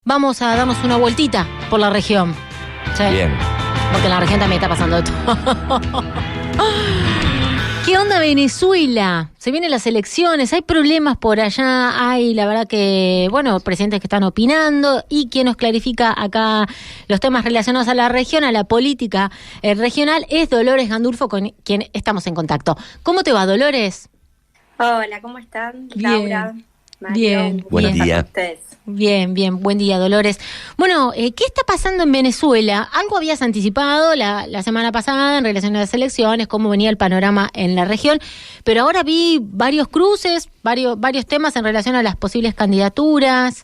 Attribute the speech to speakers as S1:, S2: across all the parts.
S1: vamos a darnos una vueltita por la región. ¿Sí?
S2: Bien.
S1: Porque en la región también está pasando esto. ¿Qué onda Venezuela? Se vienen las elecciones, hay problemas por allá, hay la verdad que, bueno, presidentes que están opinando y quien nos clarifica acá los temas relacionados a la región, a la política regional, es Dolores Gandulfo, con quien estamos en contacto. ¿Cómo te va, Dolores?
S3: Hola, ¿cómo están?
S1: Bien.
S3: Laura, Mario,
S1: Bien.
S2: Buenos días.
S1: Bien, buen día, Dolores. Bueno, ¿qué está pasando en Venezuela? Algo habías anticipado la semana pasada en relación a las elecciones, cómo venía el panorama en la región, pero ahora vi varios cruces, varios temas en relación a las posibles candidaturas.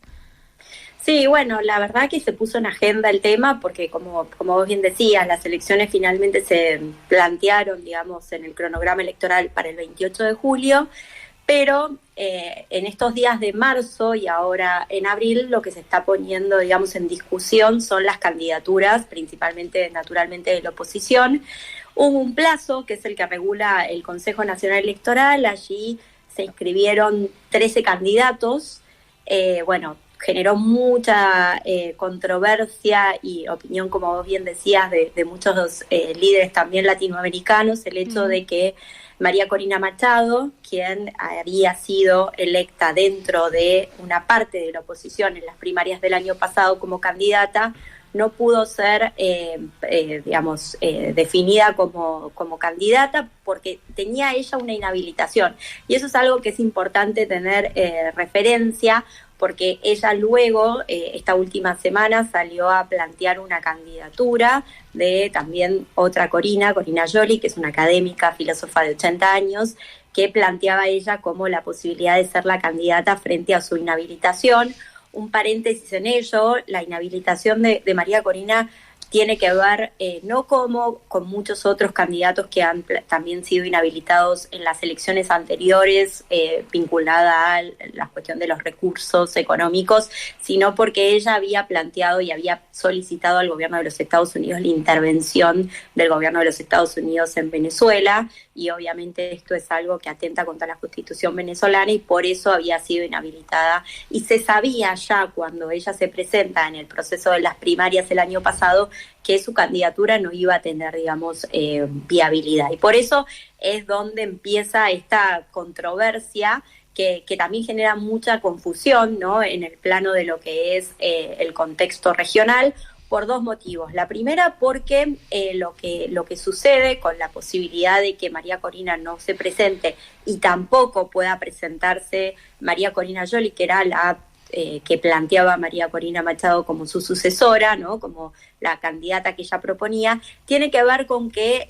S3: Sí, bueno, la verdad que se puso en agenda el tema porque, como vos bien decías, las elecciones finalmente se plantearon, digamos, en el cronograma electoral para el 28 de julio, pero en estos días de marzo y ahora en abril lo que se está poniendo, digamos, en discusión son las candidaturas, principalmente, naturalmente, de la oposición. Hubo un plazo, que es el que regula el Consejo Nacional Electoral, allí se inscribieron 13 candidatos, generó mucha controversia y opinión, como vos bien decías, de muchos líderes también latinoamericanos, el hecho de que María Corina Machado, quien había sido electa dentro de una parte de la oposición en las primarias del año pasado como candidata, no pudo ser, definida como candidata porque tenía ella una inhabilitación. Y eso es algo que es importante tener referencia, porque ella luego, esta última semana, salió a plantear una candidatura de también otra Corina Yoli, que es una académica, filósofa de 80 años, que planteaba ella como la posibilidad de ser la candidata frente a su inhabilitación. Un paréntesis en ello, la inhabilitación de María Corina tiene que ver no como con muchos otros candidatos que han también sido inhabilitados en las elecciones anteriores, vinculada a la cuestión de los recursos económicos, sino porque ella había planteado y había solicitado al gobierno de los Estados Unidos la intervención del gobierno de los Estados Unidos en Venezuela, y obviamente esto es algo que atenta contra la Constitución venezolana y por eso había sido inhabilitada. Y se sabía ya cuando ella se presenta en el proceso de las primarias el año pasado que su candidatura no iba a tener, digamos, viabilidad. Y por eso es donde empieza esta controversia que también genera mucha confusión, ¿no?, en el plano de lo que es el contexto regional, por dos motivos. La primera, porque lo que sucede con la posibilidad de que María Corina no se presente y tampoco pueda presentarse María Corina Yoli, que era la que planteaba María Corina Machado como su sucesora, ¿no?, como la candidata que ella proponía, tiene que ver con que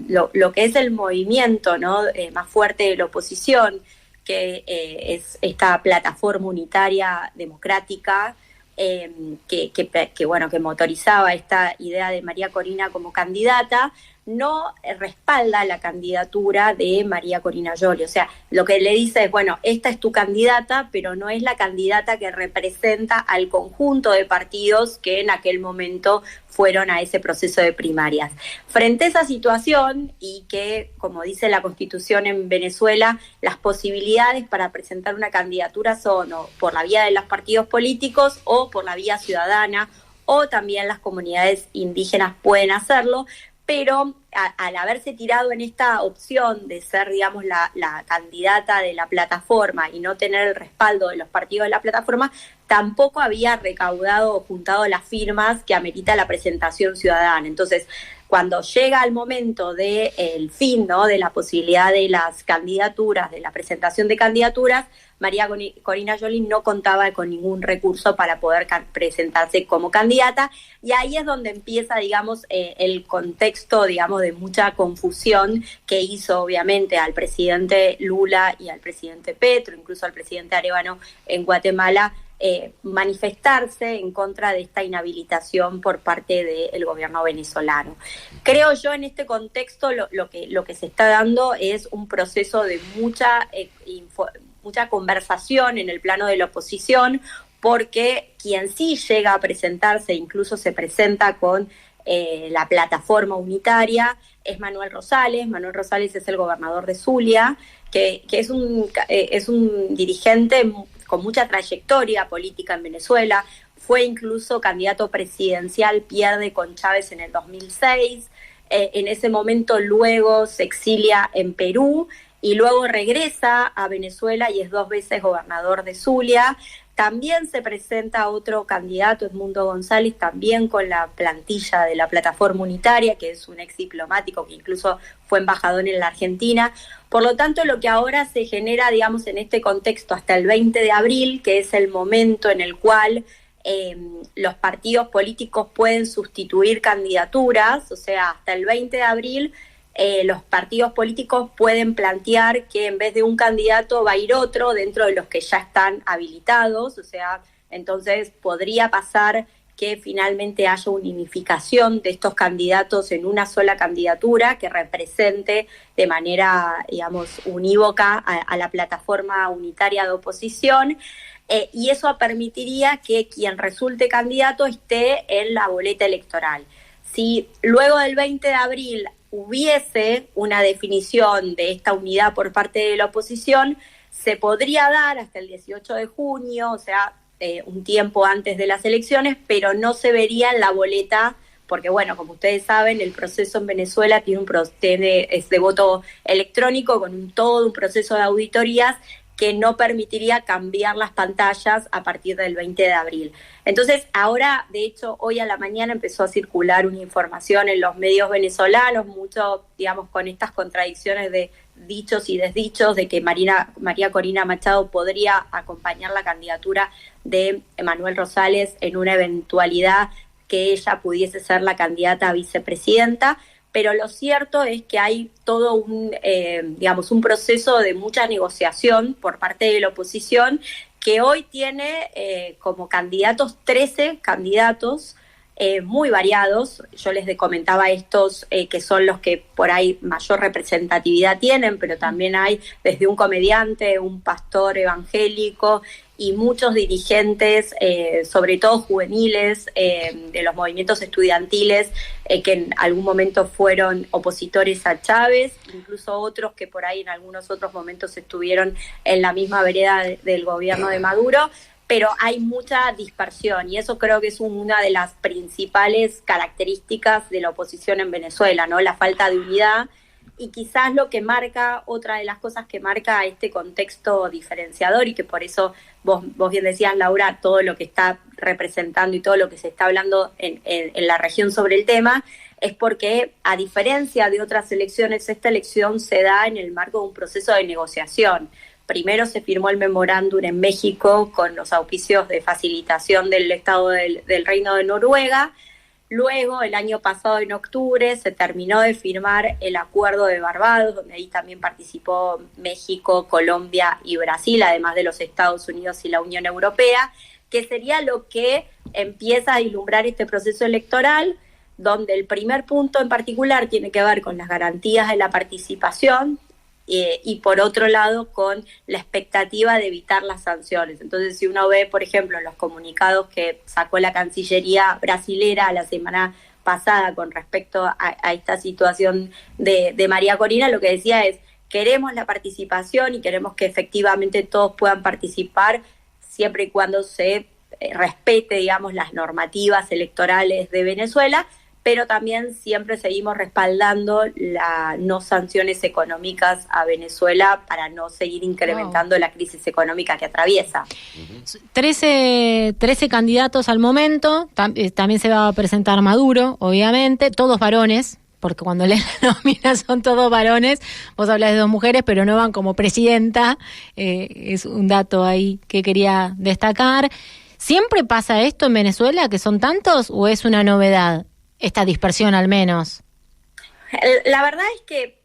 S3: lo que es el movimiento, ¿no?, más fuerte de la oposición, que es esta plataforma unitaria democrática, que motorizaba esta idea de María Corina como candidata, no respalda la candidatura de María Corina Yoli. O sea, lo que le dice es, bueno, esta es tu candidata, pero no es la candidata que representa al conjunto de partidos que en aquel momento fueron a ese proceso de primarias. Frente a esa situación, y que, como dice la Constitución en Venezuela, las posibilidades para presentar una candidatura son o por la vía de los partidos políticos o por la vía ciudadana, o también las comunidades indígenas pueden hacerlo, pero al haberse tirado en esta opción de ser, digamos, la candidata de la plataforma y no tener el respaldo de los partidos de la plataforma, tampoco había recaudado o juntado las firmas que amerita la presentación ciudadana. Entonces, cuando llega el momento del fin, ¿no?, de la posibilidad de las candidaturas, de la presentación de candidaturas, María Corina Yoli no contaba con ningún recurso para poder presentarse como candidata, y ahí es donde empieza, digamos, el contexto, digamos, de mucha confusión que hizo obviamente al presidente Lula y al presidente Petro, incluso al presidente Arévalo en Guatemala, manifestarse en contra de esta inhabilitación por parte del gobierno venezolano. Creo yo, en este contexto, lo que se está dando es un proceso de mucha conversación en el plano de la oposición, porque quien sí llega a presentarse, incluso se presenta con la plataforma unitaria, es Manuel Rosales. Manuel Rosales es el gobernador de Zulia, que es un dirigente con mucha trayectoria política en Venezuela. fue incluso candidato presidencial, pierde con Chávez en el 2006, en ese momento luego se exilia en Perú y luego regresa a Venezuela y es 2 veces gobernador de Zulia. También se presenta otro candidato, Edmundo González, también con la plantilla de la Plataforma Unitaria, que es un ex diplomático que incluso fue embajador en la Argentina. Por lo tanto, lo que ahora se genera, digamos, en este contexto hasta el 20 de abril, que es el momento en el cual los partidos políticos pueden sustituir candidaturas, o sea, hasta el 20 de abril los partidos políticos pueden plantear que en vez de un candidato va a ir otro dentro de los que ya están habilitados, o sea, entonces podría pasar que finalmente haya una unificación de estos candidatos en una sola candidatura que represente de manera, digamos, unívoca a la plataforma unitaria de oposición. Y eso permitiría que quien resulte candidato esté en la boleta electoral. Si luego del 20 de abril hubiese una definición de esta unidad por parte de la oposición, se podría dar hasta el 18 de junio, o sea, un tiempo antes de las elecciones, pero no se vería en la boleta, porque bueno, como ustedes saben, el proceso en Venezuela es de voto electrónico con todo un proceso de auditorías que no permitiría cambiar las pantallas a partir del 20 de abril. Entonces, ahora, de hecho, hoy a la mañana empezó a circular una información en los medios venezolanos, mucho, digamos, con estas contradicciones de dichos y desdichos, de que María Corina Machado podría acompañar la candidatura de Manuel Rosales en una eventualidad que ella pudiese ser la candidata a vicepresidenta. Pero lo cierto es que hay todo un proceso de mucha negociación por parte de la oposición que hoy tiene como candidatos 13 candidatos muy variados. Yo les comentaba estos que son los que por ahí mayor representatividad tienen, pero también hay desde un comediante, un pastor evangélico y muchos dirigentes, sobre todo juveniles, de los movimientos estudiantiles, que en algún momento fueron opositores a Chávez, incluso otros que por ahí en algunos otros momentos estuvieron en la misma vereda del gobierno de Maduro, pero hay mucha dispersión y eso creo que es una de las principales características de la oposición en Venezuela, ¿no? La falta de unidad. Y quizás lo que marca, otra de las cosas que marca este contexto diferenciador y que por eso vos bien decías, Laura, todo lo que está representando y todo lo que se está hablando en la región sobre el tema, es porque a diferencia de otras elecciones, esta elección se da en el marco de un proceso de negociación. Primero se firmó el memorándum en México con los auspicios de facilitación del Estado del Reino de Noruega. Luego, el año pasado, en octubre, se terminó de firmar el Acuerdo de Barbados, donde ahí también participó México, Colombia y Brasil, además de los Estados Unidos y la Unión Europea, que sería lo que empieza a vislumbrar este proceso electoral, donde el primer punto en particular tiene que ver con las garantías de la participación, y por otro lado con la expectativa de evitar las sanciones. Entonces, si uno ve, por ejemplo, los comunicados que sacó la Cancillería brasilera la semana pasada con respecto a esta situación de María Corina, lo que decía es: queremos la participación y queremos que efectivamente todos puedan participar siempre y cuando se respete, digamos, las normativas electorales de Venezuela, pero también siempre seguimos respaldando las no sanciones económicas a Venezuela para no seguir incrementando la crisis económica que atraviesa.
S1: 13 candidatos al momento, también se va a presentar Maduro, obviamente, todos varones, porque cuando leen la nómina son todos varones. Vos hablas de 2 mujeres, pero no van como presidenta, es un dato ahí que quería destacar. ¿Siempre pasa esto en Venezuela, que son tantos, o es una novedad? Esta dispersión al menos.
S3: La verdad es que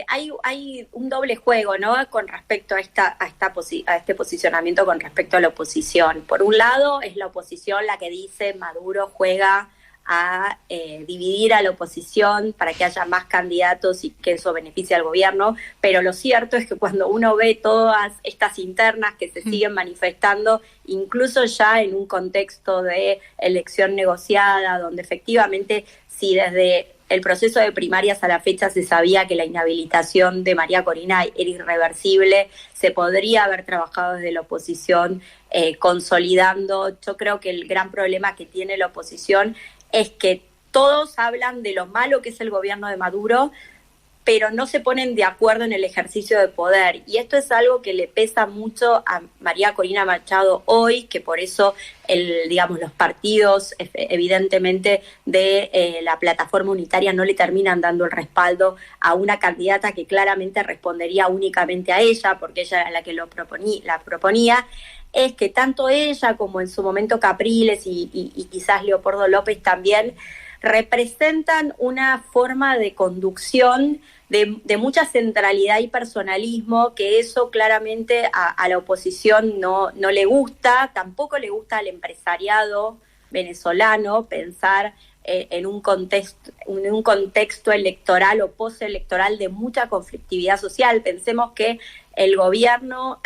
S3: hay un doble juego, ¿no? Con respecto a este posicionamiento con respecto a la oposición. Por un lado es la oposición la que dice Maduro juega a dividir a la oposición para que haya más candidatos y que eso beneficie al gobierno, pero lo cierto es que cuando uno ve todas estas internas que se siguen manifestando, incluso ya en un contexto de elección negociada, donde efectivamente si desde el proceso de primarias a la fecha se sabía que la inhabilitación de María Corina era irreversible, se podría haber trabajado desde la oposición consolidando. Yo creo que el gran problema que tiene la oposición es que todos hablan de lo malo que es el gobierno de Maduro, pero no se ponen de acuerdo en el ejercicio de poder. Y esto es algo que le pesa mucho a María Corina Machado hoy, que por eso los partidos, evidentemente, de la plataforma unitaria no le terminan dando el respaldo a una candidata que claramente respondería únicamente a ella, porque ella era la que la proponía. Es que tanto ella como en su momento Capriles y quizás Leopoldo López también representan una forma de conducción de mucha centralidad y personalismo, que eso claramente a la oposición no le gusta, tampoco le gusta al empresariado venezolano pensar en un contexto electoral o postelectoral de mucha conflictividad social. Pensemos que el gobierno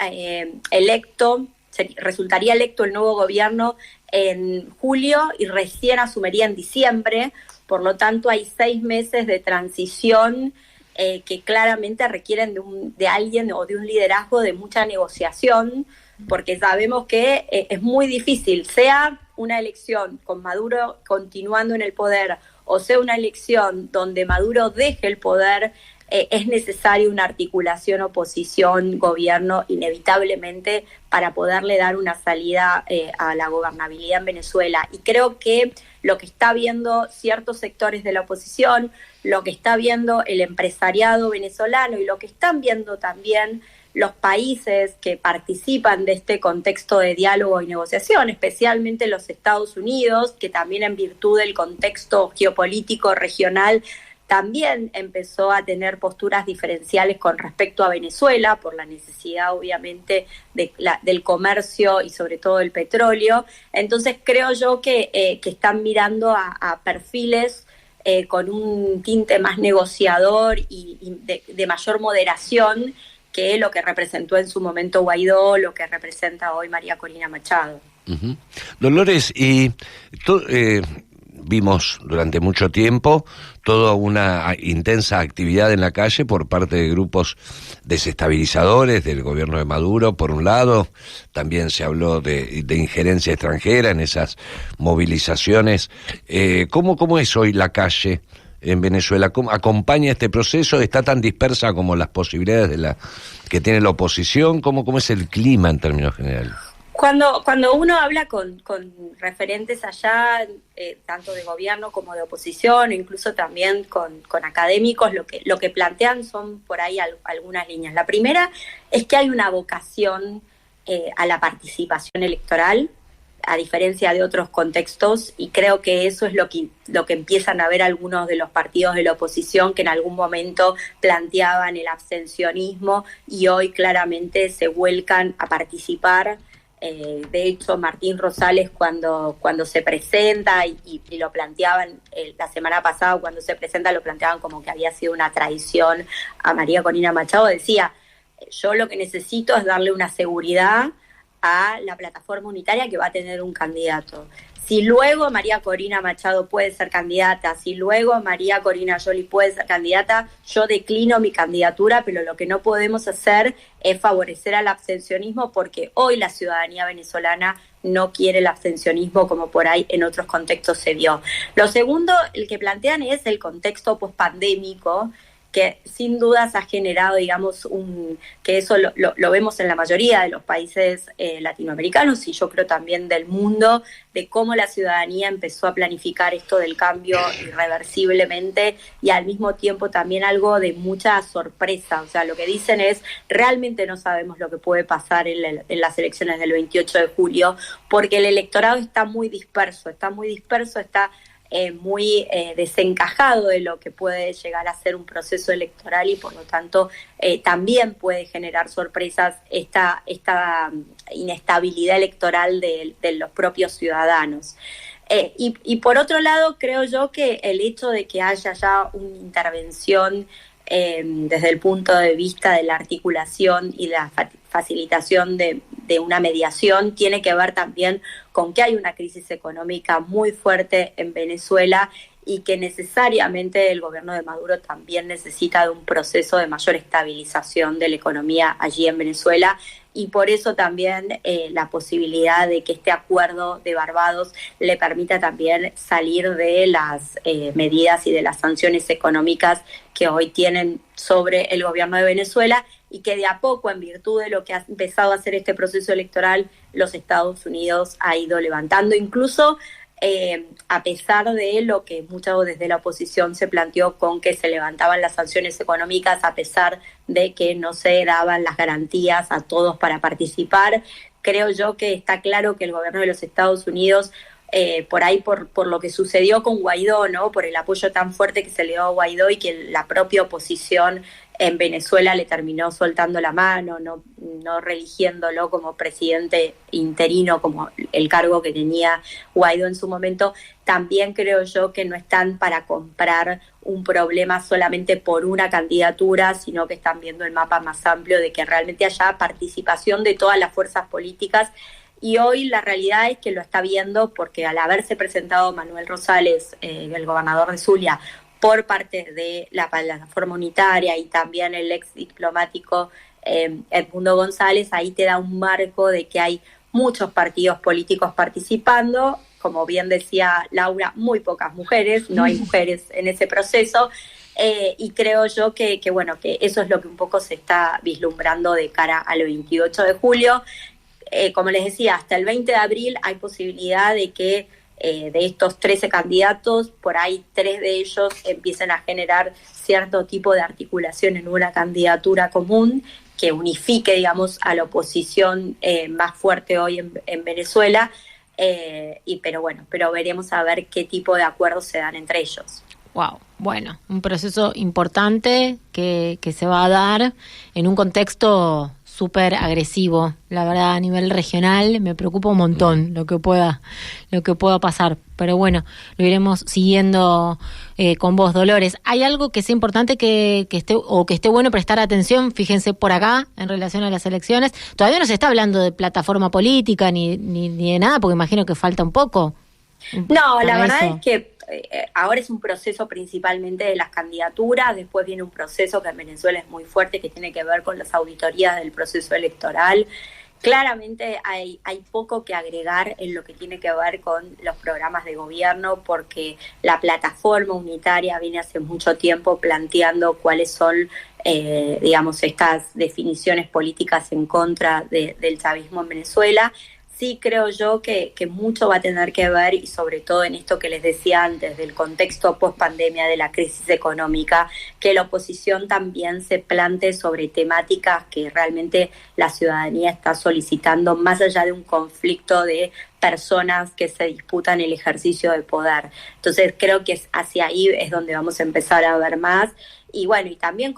S3: resultaría electo el nuevo gobierno en julio y recién asumiría en diciembre, por lo tanto hay 6 meses de transición que claramente requieren de alguien o de un liderazgo de mucha negociación, porque sabemos que es muy difícil, sea una elección con Maduro continuando en el poder o sea una elección donde Maduro deje el poder, es necesaria una articulación oposición-gobierno inevitablemente para poderle dar una salida a la gobernabilidad en Venezuela. Y creo que lo que está viendo ciertos sectores de la oposición, lo que está viendo el empresariado venezolano y lo que están viendo también los países que participan de este contexto de diálogo y negociación, especialmente los Estados Unidos, que también en virtud del contexto geopolítico regional también empezó a tener posturas diferenciales con respecto a Venezuela, por la necesidad obviamente del comercio y sobre todo del petróleo. Entonces creo yo que están mirando a perfiles con un tinte más negociador y de mayor moderación que lo que representó en su momento Guaidó, lo que representa hoy María Corina Machado.
S2: Uh-huh. Dolores, vimos durante mucho tiempo toda una intensa actividad en la calle por parte de grupos desestabilizadores del gobierno de Maduro, por un lado. También se habló de injerencia extranjera en esas movilizaciones. ¿Cómo es hoy la calle en Venezuela? ¿Cómo acompaña este proceso? ¿Está tan dispersa como las posibilidades que tiene la oposición? ¿Cómo es el clima en términos generales?
S3: Cuando uno habla con referentes allá, tanto de gobierno como de oposición, incluso también con académicos, lo que plantean son por ahí algunas líneas. La primera es que hay una vocación a la participación electoral, a diferencia de otros contextos, y creo que eso es lo que empiezan a ver algunos de los partidos de la oposición que en algún momento planteaban el abstencionismo y hoy claramente se vuelcan a participar. De hecho, Martín Rosales cuando se presenta y lo planteaban la semana pasada, cuando se presenta lo planteaban como que había sido una traición a María Corina Machado, decía, yo lo que necesito es darle una seguridad a la plataforma unitaria que va a tener un candidato. Si luego María Corina Machado puede ser candidata, si luego María Corina Yoli puede ser candidata, yo declino mi candidatura, pero lo que no podemos hacer es favorecer al abstencionismo porque hoy la ciudadanía venezolana no quiere el abstencionismo como por ahí en otros contextos se vio. Lo segundo, el que plantean es el contexto pospandémico, que sin dudas ha generado, digamos, que eso lo vemos en la mayoría de los países latinoamericanos y yo creo también del mundo, de cómo la ciudadanía empezó a planificar esto del cambio irreversiblemente y al mismo tiempo también algo de mucha sorpresa. O sea, lo que dicen es, realmente no sabemos lo que puede pasar en las elecciones del 28 de julio porque el electorado está muy disperso, está muy desencajado de lo que puede llegar a ser un proceso electoral y por lo tanto también puede generar sorpresas esta inestabilidad electoral de los propios ciudadanos. Y por otro lado, creo yo que el hecho de que haya ya una intervención desde el punto de vista de la articulación y la facilitación de una mediación tiene que ver también con que hay una crisis económica muy fuerte en Venezuela y que necesariamente el gobierno de Maduro también necesita de un proceso de mayor estabilización de la economía allí en Venezuela, y por eso también la posibilidad de que este acuerdo de Barbados le permita también salir de las medidas y de las sanciones económicas que hoy tienen sobre el gobierno de Venezuela, y que de a poco, en virtud de lo que ha empezado a hacer este proceso electoral, los Estados Unidos ha ido levantando, incluso a pesar de lo que muchos desde la oposición se planteó con que se levantaban las sanciones económicas, a pesar de que no se daban las garantías a todos para participar. Creo yo que está claro que el gobierno de los Estados Unidos, por ahí por lo que sucedió con Guaidó, ¿no? Por el apoyo tan fuerte que se le dio a Guaidó y que la propia oposición en Venezuela le terminó soltando la mano, no religiéndolo como presidente interino, como el cargo que tenía Guaidó en su momento. También creo yo que no están para comprar un problema solamente por una candidatura, sino que están viendo el mapa más amplio de que realmente haya participación de todas las fuerzas políticas. Y hoy la realidad es que lo está viendo porque al haberse presentado Manuel Rosales, el gobernador de Zulia, por parte de la plataforma unitaria, y también el ex diplomático Edmundo González, ahí te da un marco de que hay muchos partidos políticos participando. Como bien decía Laura, muy pocas mujeres, no hay mujeres en ese proceso, y creo yo que bueno, que eso es lo que un poco se está vislumbrando de cara al 28 de julio. Como les decía, hasta el 20 de abril hay posibilidad de que de estos 13 candidatos, por ahí 3 de ellos empiecen a generar cierto tipo de articulación en una candidatura común que unifique, digamos, a la oposición más fuerte hoy en Venezuela, pero veremos a ver qué tipo de acuerdos se dan entre ellos.
S1: Wow, bueno, un proceso importante que se va a dar en un contexto súper agresivo, la verdad, a nivel regional me preocupa un montón lo que pueda pasar, pero bueno, lo iremos siguiendo con vos, Dolores. ¿Hay algo que sea importante que esté bueno prestar atención? Fíjense por acá en relación a las elecciones. Todavía no se está hablando de plataforma política ni de nada, porque imagino que falta un poco.
S3: No, la verdad es que ahora es un proceso principalmente de las candidaturas, después viene un proceso que en Venezuela es muy fuerte, que tiene que ver con las auditorías del proceso electoral. Claramente hay poco que agregar en lo que tiene que ver con los programas de gobierno, porque la plataforma unitaria viene hace mucho tiempo planteando cuáles son, digamos, estas definiciones políticas en contra del chavismo en Venezuela. Sí creo yo que mucho va a tener que ver, y sobre todo en esto que les decía antes, del contexto post-pandemia, de la crisis económica, que la oposición también se plantee sobre temáticas que realmente la ciudadanía está solicitando, más allá de un conflicto de personas que se disputan el ejercicio de poder. Entonces creo que hacia ahí es donde vamos a empezar a ver más, y bueno, y también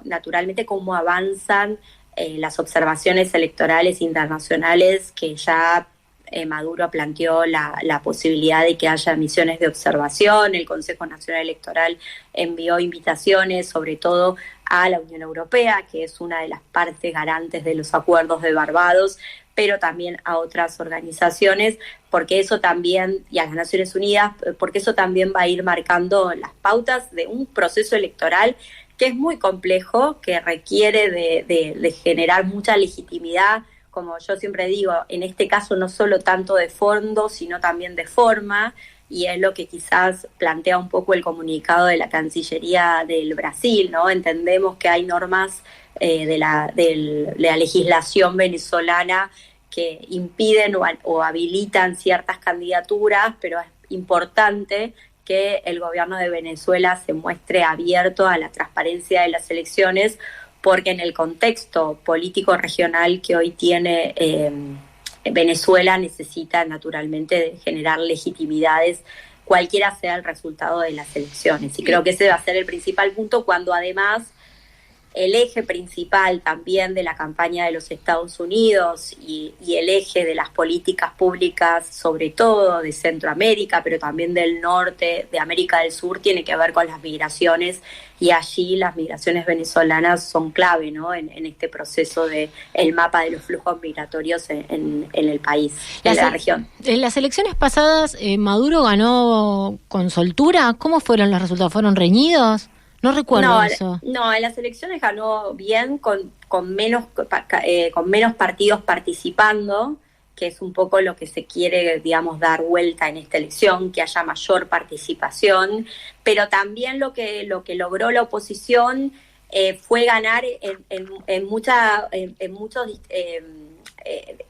S3: naturalmente cómo avanzan las observaciones electorales internacionales, que ya Maduro planteó la posibilidad de que haya misiones de observación. El Consejo Nacional Electoral envió invitaciones, sobre todo a la Unión Europea, que es una de las partes garantes de los acuerdos de Barbados, pero también a otras organizaciones, porque eso también, y a las Naciones Unidas, porque eso también va a ir marcando las pautas de un proceso electoral que es muy complejo, que requiere de generar mucha legitimidad, como yo siempre digo, en este caso no solo tanto de fondo, sino también de forma, y es lo que quizás plantea un poco el comunicado de la Cancillería del Brasil, ¿no? Entendemos que hay normas de la legislación venezolana que impiden o habilitan ciertas candidaturas, pero es importante que el gobierno de Venezuela se muestre abierto a la transparencia de las elecciones, porque en el contexto político regional que hoy tiene Venezuela necesita naturalmente generar legitimidades, cualquiera sea el resultado de las elecciones. Y creo que ese va a ser el principal punto, cuando además el eje principal también de la campaña de los Estados Unidos y el eje de las políticas públicas, sobre todo de Centroamérica, pero también del norte, de América del Sur, tiene que ver con las migraciones, y allí las migraciones venezolanas son clave, ¿no? En este proceso de el mapa de los flujos migratorios en el país, en la región.
S1: En las elecciones pasadas, Maduro ganó con soltura. ¿Cómo fueron los resultados? ¿Fueron reñidos? No recuerdo eso.
S3: No, en las elecciones ganó bien, con menos partidos participando, que es un poco lo que se quiere, digamos, dar vuelta en esta elección, que haya mayor participación, pero también lo que logró la oposición fue ganar en muchos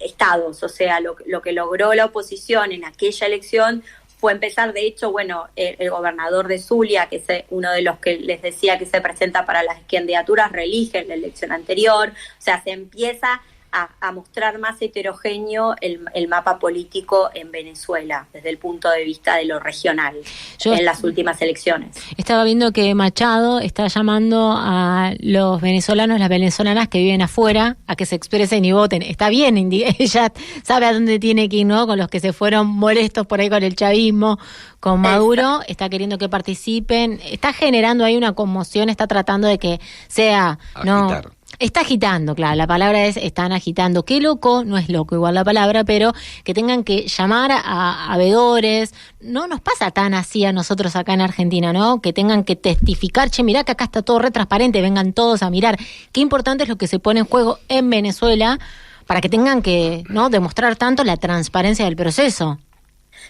S3: estados. O sea, lo que logró la oposición en aquella elección fue empezar, de hecho, el gobernador de Zulia, que es uno de los que les decía que se presenta para las candidaturas, reelige en la elección anterior. O sea, se empieza a mostrar más heterogéneo el mapa político en Venezuela, desde el punto de vista de lo regional, en las últimas elecciones.
S1: Estaba viendo que Machado está llamando a los venezolanos, las venezolanas que viven afuera, a que se expresen y voten. Está bien, ella sabe a dónde tiene que ir, ¿no? Con los que se fueron molestos por ahí con el chavismo, con Maduro, está queriendo que participen, está generando ahí una conmoción, está tratando de que sea...
S2: Agitar.
S1: ¿no? Está agitando, claro, la palabra es están agitando. Qué loco, no es loco igual la palabra, pero que tengan que llamar a veedores. No nos pasa tan así a nosotros acá en Argentina, ¿no? Que tengan que testificar, che, mirá que acá está todo re transparente, vengan todos a mirar. Qué importante es lo que se pone en juego en Venezuela para que tengan que, ¿no?, demostrar tanto la transparencia del proceso.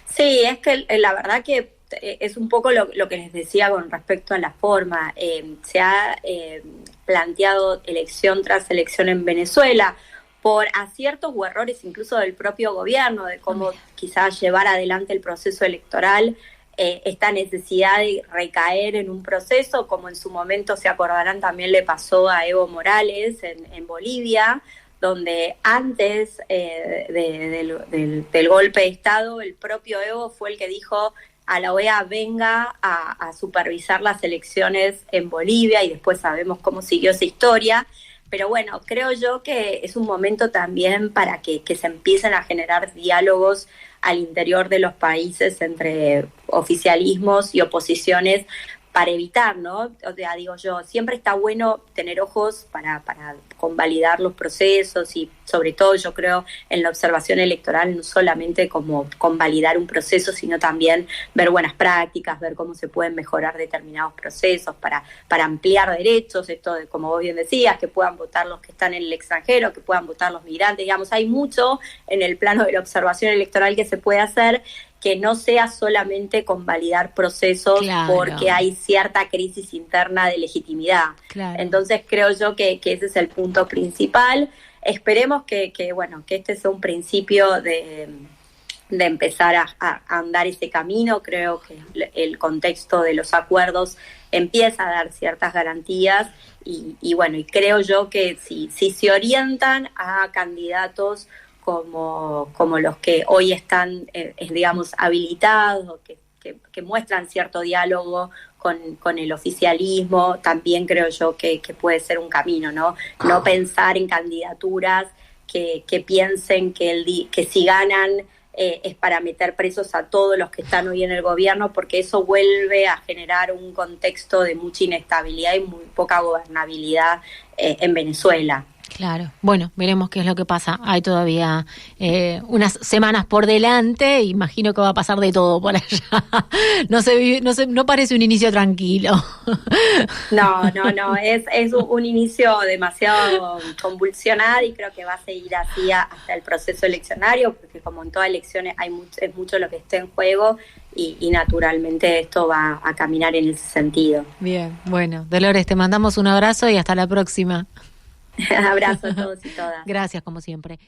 S3: Sí, es que la verdad que es un poco lo que les decía con respecto a la forma. Se ha planteado elección tras elección en Venezuela por aciertos o errores incluso del propio gobierno, de cómo quizás llevar adelante el proceso electoral, esta necesidad de recaer en un proceso, como en su momento se acordarán también le pasó a Evo Morales en Bolivia, donde antes del golpe de Estado, el propio Evo fue el que dijo a la OEA venga a supervisar las elecciones en Bolivia, y después sabemos cómo siguió esa historia. Pero bueno, creo yo que es un momento también para que se empiecen a generar diálogos al interior de los países entre oficialismos y oposiciones, para evitar, ¿no? O sea, digo yo, siempre está bueno tener ojos para convalidar los procesos, y sobre todo yo creo en la observación electoral, no solamente como convalidar un proceso, sino también ver buenas prácticas, ver cómo se pueden mejorar determinados procesos para ampliar derechos, esto de, como vos bien decías, que puedan votar los que están en el extranjero, que puedan votar los migrantes. Digamos, hay mucho en el plano de la observación electoral que se puede hacer, que no sea solamente convalidar procesos, claro, porque hay cierta crisis interna de legitimidad. Claro. Entonces creo yo que ese es el punto principal. Esperemos que este sea un principio de empezar a andar ese camino. Creo que el contexto de los acuerdos empieza a dar ciertas garantías, y creo yo que si se orientan a candidatos como los que hoy están, digamos, habilitados, que muestran cierto diálogo con el oficialismo, también creo yo que puede ser un camino, ¿no? No pensar en candidaturas que piensen que si ganan es para meter presos a todos los que están hoy en el gobierno, porque eso vuelve a generar un contexto de mucha inestabilidad y muy poca gobernabilidad en Venezuela.
S1: Claro, bueno, veremos qué es lo que pasa. Hay todavía unas semanas por delante, imagino que va a pasar de todo por allá. No parece un inicio tranquilo.
S3: No, es un inicio demasiado convulsionado, y creo que va a seguir así hasta el proceso eleccionario, porque como en todas elecciones es mucho lo que está en juego, y naturalmente esto va a caminar en ese sentido.
S1: Bien, bueno, Dolores, te mandamos un abrazo y hasta la próxima.
S3: Abrazo a todos y todas.
S1: Gracias, como siempre.